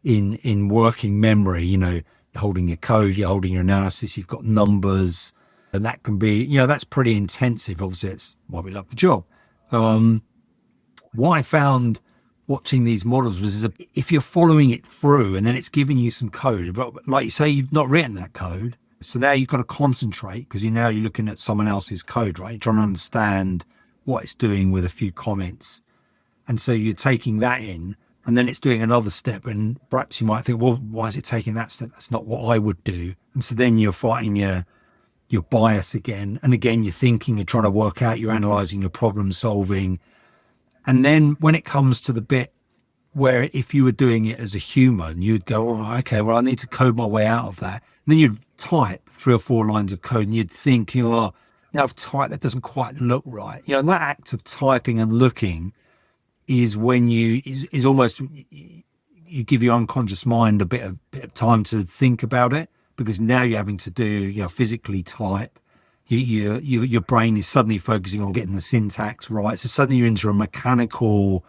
[SPEAKER 3] in working memory. You're holding your code, you're holding your analysis, you've got numbers, and that can be, that's pretty intensive. Obviously, it's why we love the job. What I found watching these models was if you're following it through and then it's giving you some code, but like you say, you've not written that code. So now you've got to concentrate because you're looking at someone else's code, right? You're trying to understand what it's doing with a few comments. And so you're taking that in and then it's doing another step. And perhaps you might think, well, why is it taking that step? That's not what I would do. And so then you're fighting your bias again. And again, you're thinking, you're trying to work out, you're analyzing, your problem solving. And then when it comes to the bit where if you were doing it as a human, you'd go, oh, okay, well, I need to code my way out of that. And then you'd type 3 or 4 lines of code and you'd think, now I've typed, that doesn't quite look right. And that act of typing and looking is when is almost, you give your unconscious mind a bit of time to think about it, because now you're having to do, physically type. Your brain is suddenly focusing on getting the syntax right. So suddenly you're into a mechanical,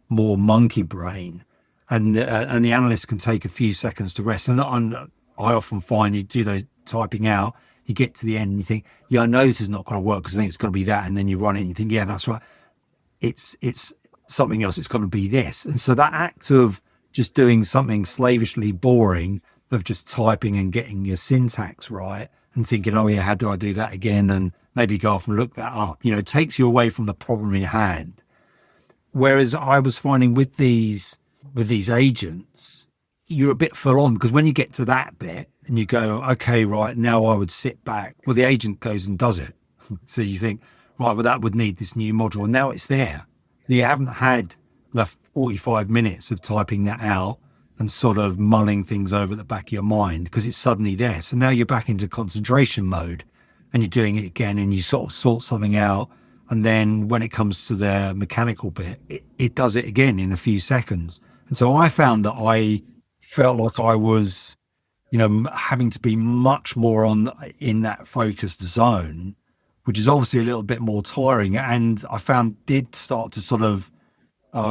[SPEAKER 3] more monkey brain, and the analyst can take a few seconds to rest. And I often find you do the typing out, you get to the end and you think, I know this is not going to work because I think it's going to be that. And then you run it and you think, yeah, that's right. It's something else. It's going to be this. And so that act of just doing something slavishly boring, of just typing and getting your syntax right and thinking, oh yeah, how do I do that again? And maybe go off and look that up, takes you away from the problem in hand. Whereas I was finding with these agents, you're a bit full on, because when you get to that bit and you go, okay, right, now I would sit back. Well, the agent goes and does it. So you think, right, well, that would need this new module. And now it's there. You haven't had the 45 minutes of typing that out and sort of mulling things over at the back of your mind, because it's suddenly there. So now you're back into concentration mode and you're doing it again and you sort of sort something out. And then when it comes to the mechanical bit, it does it again in a few seconds. And so I found that I felt like I was, having to be much more in that focused zone, which is obviously a little bit more tiring. And I found did start to sort of,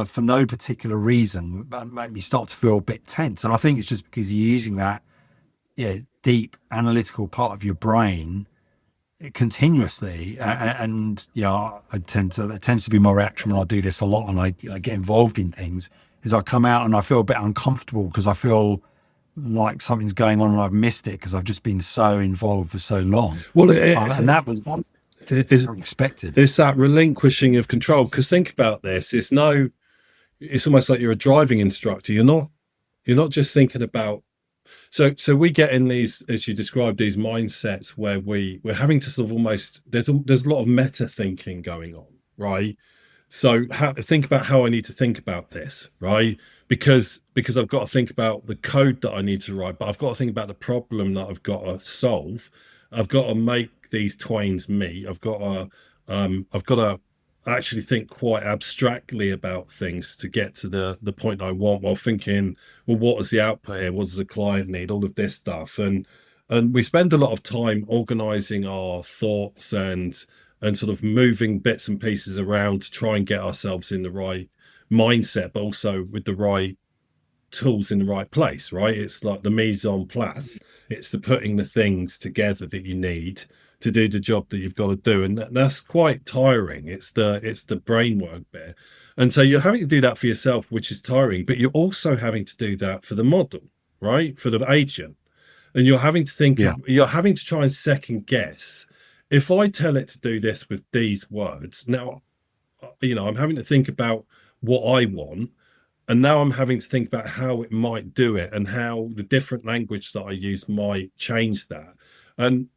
[SPEAKER 3] for no particular reason, made me start to feel a bit tense. And I think it's just because you're using that deep analytical part of your brain continuously. And it tends to be my reaction when I do this a lot and I get involved in things, is I come out and I feel a bit uncomfortable because I feel like something's going on and I've missed it because I've just been so involved for so long.
[SPEAKER 4] Well,
[SPEAKER 3] and that was unexpected.
[SPEAKER 4] It's that relinquishing of control, because think about this. It's almost like you're a driving instructor. You're not just thinking about, so we get in these, as you described, these mindsets where we're having to sort of almost, there's a lot of meta thinking going on, right? So think about how I need to think about this, right? Because I've got to think about the code that I need to write, but I've got to think about the problem that I've got to solve. I've got to make these twains meet. I've got to actually think quite abstractly about things to get to the point I want, while thinking, well, what is the output here? What does the client need? All of this stuff. And we spend a lot of time organizing our thoughts and sort of moving bits and pieces around to try and get ourselves in the right mindset, but also with the right tools in the right place, right? It's like the mise en place. It's the putting the things together that you need to do the job that you've got to do, and that's quite tiring. It's the brain work bit, and so you're having to do that for yourself, which is tiring, but you're also having to do that for the model, right? For the agent, and you're having to think, you're having to try and second guess if I tell it to do this with these words, now, I'm having to think about what I want. And now I'm having to think about how it might do it and how the different language that I use might change that. And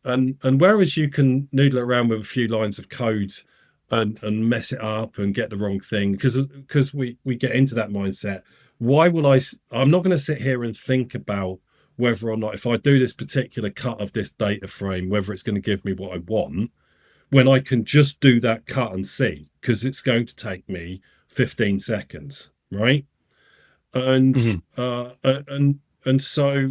[SPEAKER 4] whereas you can noodle around with a few lines of code and mess it up and get the wrong thing, because we get into that mindset, I'm not going to sit here and think about whether or not, if I do this particular cut of this data frame, whether it's going to give me what I want, when I can just do that cut and see, because it's going to take me 15 seconds, right? And and so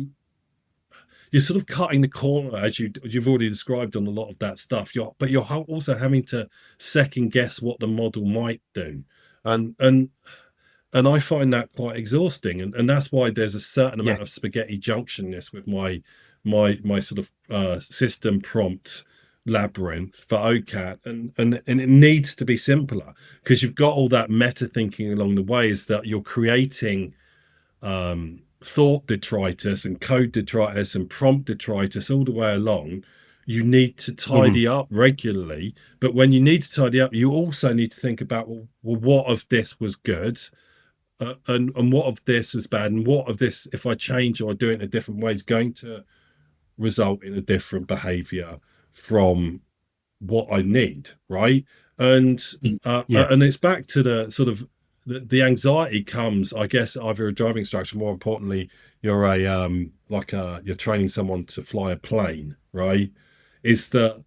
[SPEAKER 4] you're sort of cutting the corner, as you've already described on a lot of that stuff. But you're also having to second guess what the model might do, and I find that quite exhausting, and that's why there's a certain amount of spaghetti junctionness with my sort of system prompt labyrinth for OCAT, and it needs to be simpler, because you've got all that meta thinking along the way, is that you're creating thought detritus and code detritus and prompt detritus all the way along. You need to tidy up regularly, but when you need to tidy up, you also need to think about, well, what of this was good, and what of this was bad, and what of this, if I change or I do it in a different way, is going to result in a different behavior from what I need, right? And and it's back to the sort of the anxiety comes, I guess, either a driving instructor, more importantly, you're you're training someone to fly a plane, right? Is that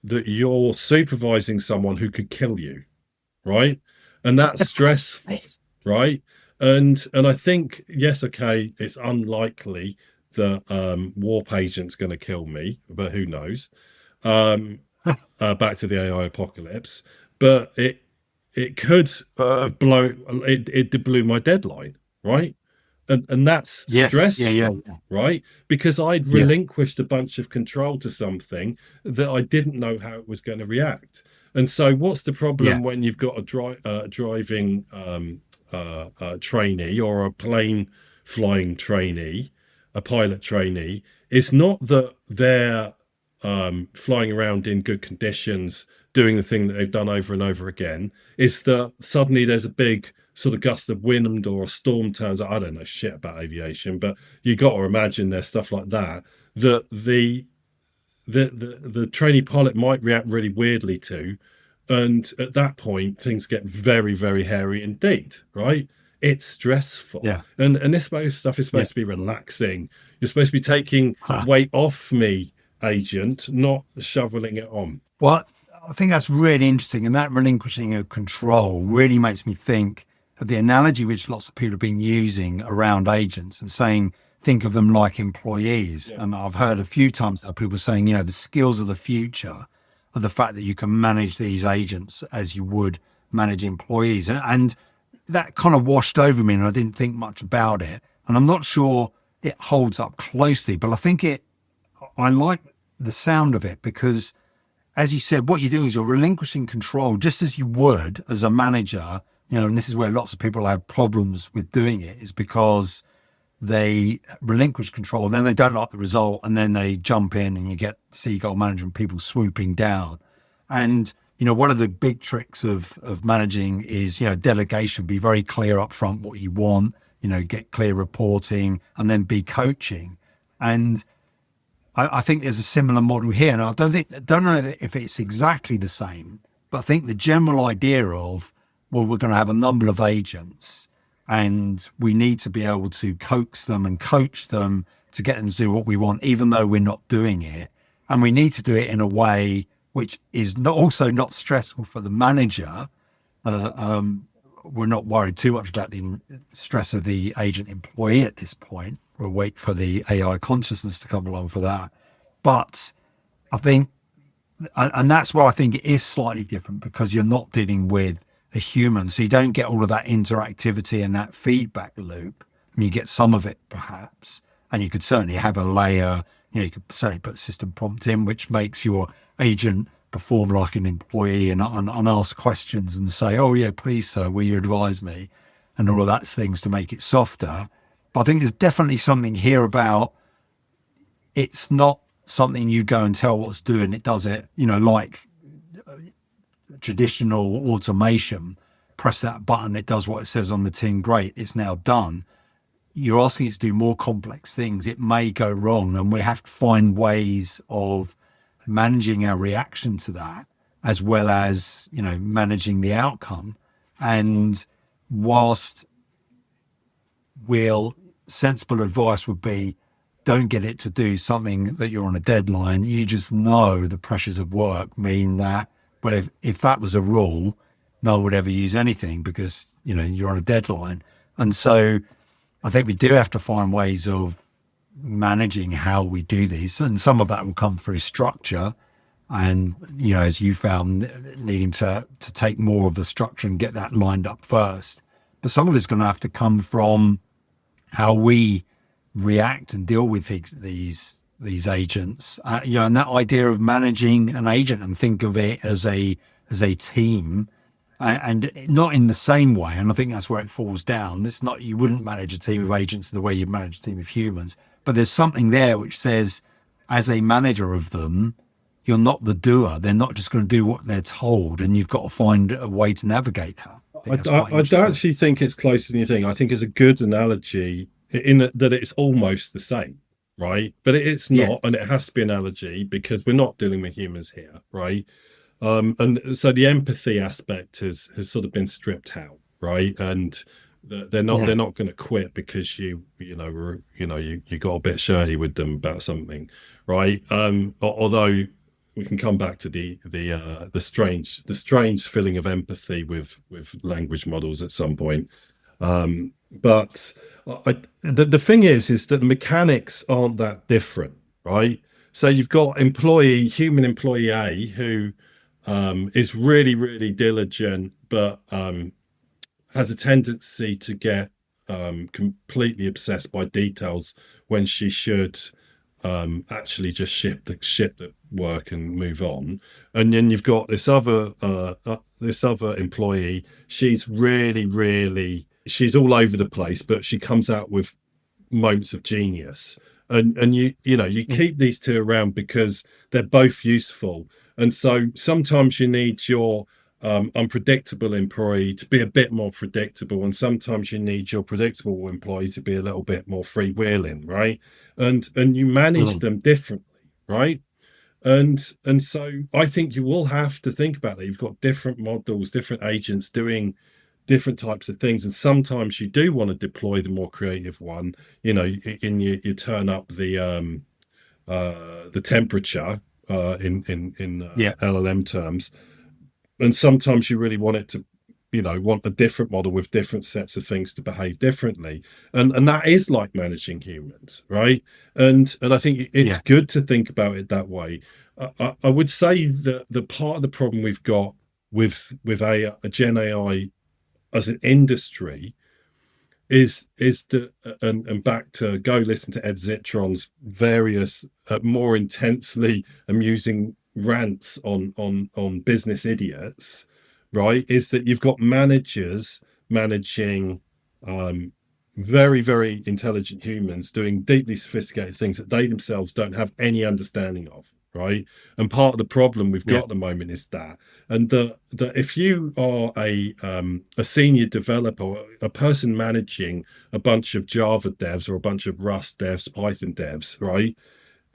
[SPEAKER 4] you're supervising someone who could kill you, right? And that's stressful, right? And I think, yes, okay, it's unlikely that warp agent's going to kill me, but who knows? Back to the AI apocalypse, but it could it blew my deadline, right? And that's stressful, right? Because I'd relinquished a bunch of control to something that I didn't know how it was going to react. And so, what's the problem when you've got a driving trainee or a plane flying trainee, a pilot trainee? It's not that they're flying around in good conditions, doing the thing that they've done over and over again. It's that suddenly there's a big sort of gust of wind or a storm turns out. I don't know shit about aviation, but you got to imagine there's stuff like that that the trainee pilot might react really weirdly to, and at that point things get very, very hairy indeed, right? It's stressful, and this stuff is supposed to be relaxing. You're supposed to be taking weight off me, agent, not shoveling it on.
[SPEAKER 3] Well, I think that's really interesting, and that relinquishing of control really makes me think of the analogy which lots of people have been using around agents and saying, think of them like employees. And I've heard a few times that people saying, the skills of the future are the fact that you can manage these agents as you would manage employees. And that kind of washed over me, and I didn't think much about it. And I'm not sure it holds up closely, but I think I like the sound of it, because as you said, what you're doing is you're relinquishing control just as you would as a manager, and this is where lots of people have problems with doing it, is because they relinquish control, and then they don't like the result, and then they jump in and you get seagull management people swooping down. And, one of the big tricks of managing is, delegation, be very clear up front what you want, get clear reporting, and then be coaching. And I think there's a similar model here, and I don't know if it's exactly the same, but I think the general idea of, well, we're going to have a number of agents, and we need to be able to coax them and coach them to get them to do what we want, even though we're not doing it, and we need to do it in a way which is also not stressful for the manager. We're not worried too much about the stress of the agent employee at this point. We'll wait for the AI consciousness to come along for that. But I think, and that's where I think it is slightly different, because you're not dealing with a human. So you don't get all of that interactivity and that feedback loop. I mean, you get some of it perhaps, and you could certainly have a layer, you could certainly put system prompt in, which makes your agent perform like an employee and ask questions and say, oh yeah, please sir, will you advise me? And all of that things to make it softer. But I think there's definitely something here about, it's not something you go and tell what's doing, it does it, like traditional automation, press that button, it does what it says on the tin, great, it's now done. You're asking it to do more complex things, it may go wrong, and we have to find ways of managing our reaction to that, as well as managing the outcome. And whilst sensible advice would be, don't get it to do something that you're on a deadline. You just know the pressures of work mean that, well, if that was a rule, no one would ever use anything because you're on a deadline. And so I think we do have to find ways of managing how we do these, and some of that will come through structure, and as you found, needing to take more of the structure and get that lined up first. But some of it's going to have to come from how we react and deal with these agents, and that idea of managing an agent, and think of it as a team, and not in the same way. And I think that's where it falls down. It's not, you wouldn't manage a team of agents the way you manage a team of humans, but there's something there which says, as a manager of them, you're not the doer. They're not just going to do what they're told, and you've got to find a way to navigate that.
[SPEAKER 4] I don't actually think it's closer than you think. I think it's a good analogy in that it's almost the same, right? But it's not, and it has to be an analogy because we're not dealing with humans here, right? And so the empathy aspect has sort of been stripped out, right? And they're not going to quit because you got a bit shirty with them about something, right? Although we can come back to the strange feeling of empathy with language models at some point. But the thing is that the mechanics aren't that different, right? So you've got human employee A, who is really, really diligent, but has a tendency to get completely obsessed by details when she should actually just ship the work and move on. And then you've got this other employee. She's she's all over the place, but she comes out with moments of genius. And you keep these two around because they're both useful. And so sometimes you need your unpredictable employee to be a bit more predictable, and sometimes you need your predictable employee to be a little bit more freewheeling, right? And you manage them differently, right? And so I think you will have to think about that. You've got different models, different agents doing different types of things, and sometimes you do want to deploy the more creative one. You turn up the temperature in LLM terms, and sometimes you really want it to want a different model with different sets of things to behave differently, and that is like managing humans, right? And I think it's good to think about it that way. I would say that the part of the problem we've got with a Gen AI as an industry is that, and back to go listen to Ed Zitron's various more intensely amusing rants on business idiots, right? Is that you've got managers managing very, very intelligent humans doing deeply sophisticated things that they themselves don't have any understanding of, right? And part of the problem we've got at the moment is that, and that if you are a senior developer, a person managing a bunch of Java devs or a bunch of Rust devs, Python devs, right?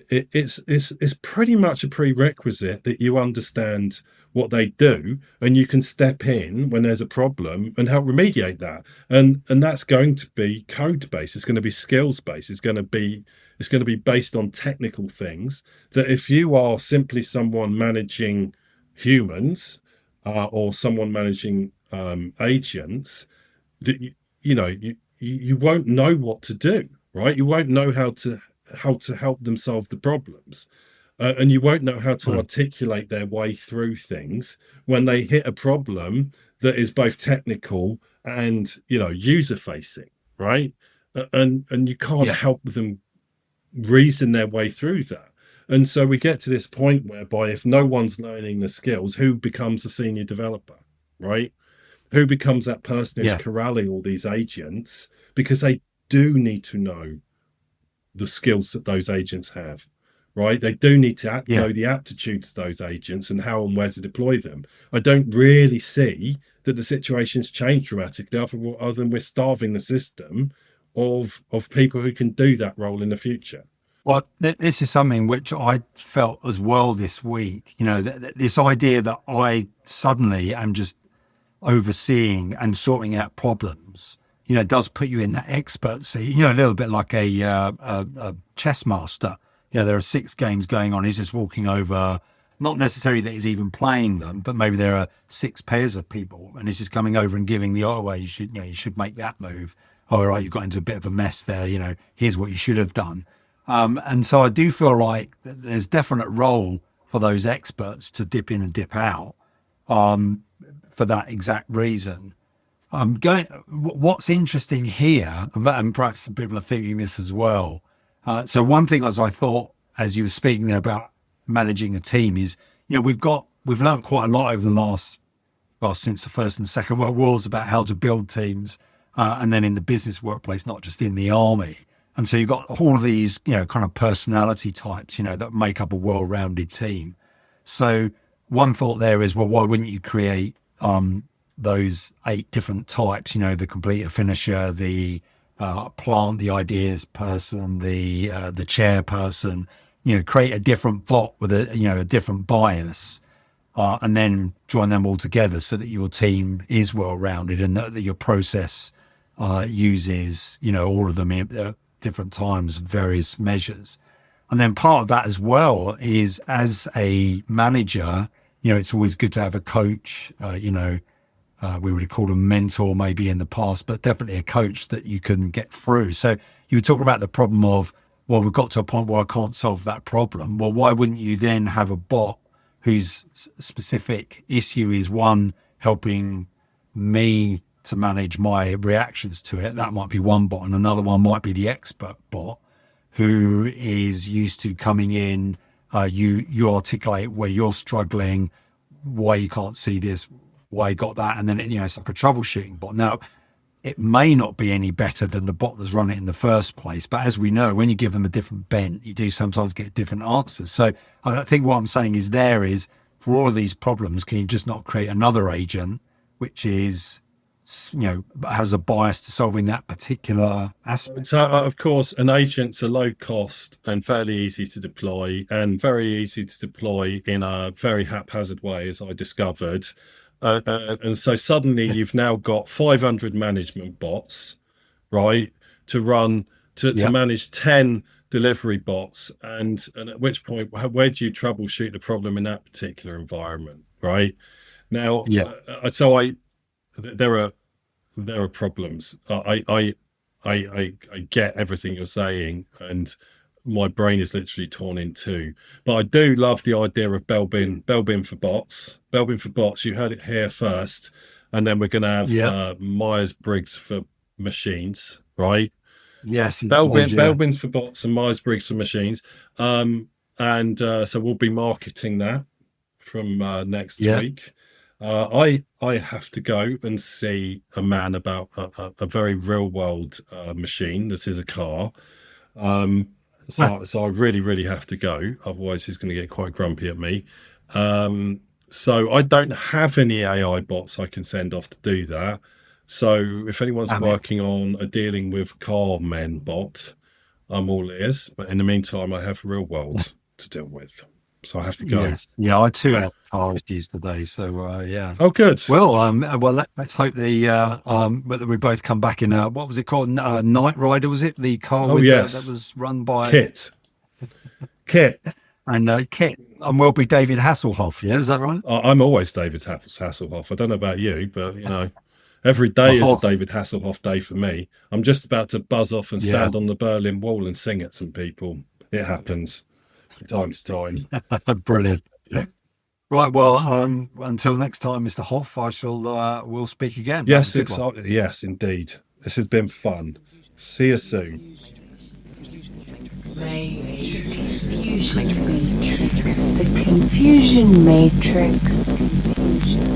[SPEAKER 4] It's pretty much a prerequisite that you understand what they do, and you can step in when there's a problem and help remediate that. And that's going to be code based. It's going to be skills based. It's going to be based on technical things. That if you are simply someone managing humans or someone managing agents, that you won't know what to do, right? You won't know how to help them solve the problems. And you won't know how to articulate their way through things when they hit a problem that is both technical and user facing, right? And you can't help them reason their way through that. And so we get to this point whereby if no one's learning the skills, who becomes a senior developer, right? Who becomes that person who's corralling all these agents, because they do need to know the skills that those agents have, right? They do need to
[SPEAKER 3] Yeah.
[SPEAKER 4] know the aptitudes of those agents and how and where to deploy them. I don't really see that the situation's changed dramatically, other than we're starving the system of people who can do that role in the future.
[SPEAKER 3] Well, this is something which I felt as well this week. You know, this idea that I suddenly am just overseeing and sorting out problems, you know, does put you in that expert seat, you know, a little bit like a chess master. You know, there are 6 games going on. He's just walking over, not necessarily that he's even playing them, but maybe there are 6 pairs of people and he's just coming over and giving the, oh, well, you should make that move. Oh, all right, you've got into a bit of a mess there. You know, here's what you should have done. And so I do feel like there's definite role for those experts to dip in and dip out, for that exact reason. What's interesting here, and perhaps some people are thinking this as well. So one thing, as I thought, as you were speaking there about managing a team, is, you know, we've learned quite a lot over the last, well, since the First and Second World Wars, about how to build teams, and then in the business workplace, not just in the army. And so you've got all of these, you know, kind of personality types, you know, that make up a well-rounded team. So one thought there is, well, why wouldn't you create those 8 different types, you know, the completer, finisher, the plant, the ideas person, the chairperson, you know, create a different bot with a different bias, and then join them all together so that your team is well-rounded and that your process uses, you know, all of them in different times, various measures. And then part of that as well is, as a manager, you know, it's always good to have a coach, we would have called a mentor maybe in the past, but definitely a coach that you can get through. So you were talking about the problem of, well, we've got to a point where I can't solve that problem. Well, why wouldn't you then have a bot whose specific issue is, one, helping me to manage my reactions to it? That might be one bot, and another one might be the expert bot, who is used to coming in, you articulate where you're struggling, why you can't see this, why you got that, and then it's like a troubleshooting bot. Now, it may not be any better than the bot that's run it in the first place, but as we know, when you give them a different bent, you do sometimes get different answers. So I think what I'm saying is, for all of these problems, can you just not create another agent which is, you know, has a bias to solving that particular aspect?
[SPEAKER 4] So, of course, an agent's a low cost and fairly easy to deploy, and very easy to deploy in a very haphazard way, as I discovered. And so suddenly you've now got 500 management bots, right, to manage 10 delivery bots. And at which point, where do you troubleshoot the problem in that particular environment, right? Now, there are problems. I get everything you're saying, and my brain is literally torn in two. But I do love the idea of Belbin for bots. Belbin for bots, you heard it here first, and then we're going to have Myers-Briggs for machines, right?
[SPEAKER 3] Yes.
[SPEAKER 4] Belbin's for bots and Myers-Briggs for machines. So we'll be marketing that from next week. I have to go and see a man about a very real world machine that is a car. So I really, really have to go. Otherwise, he's going to get quite grumpy at me. So I don't have any AI bots I can send off to do that. So if anyone's working on a dealing with car men bot, I'm all ears. But in the meantime, I have real world to deal with. So I have to go.
[SPEAKER 3] Yes. Yeah, I too had car issues today. So yeah.
[SPEAKER 4] Oh, good.
[SPEAKER 3] Well, let's hope that we both come back in. What was it called? Knight Rider, was it? The car that was run by
[SPEAKER 4] Kit.
[SPEAKER 3] And Kit. And we'll be David Hasselhoff. Yeah, is that right?
[SPEAKER 4] I'm always David Hasselhoff. I don't know about you, but you know, every day is a David Hasselhoff day for me. I'm just about to buzz off and stand on the Berlin Wall and sing at some people. It happens from time to time.
[SPEAKER 3] Brilliant. Right, well, until next time, Mr. Hoff, we'll speak again.
[SPEAKER 4] Yes, yes, indeed. This has been fun. See you soon.
[SPEAKER 1] The confusion matrix. Confusion.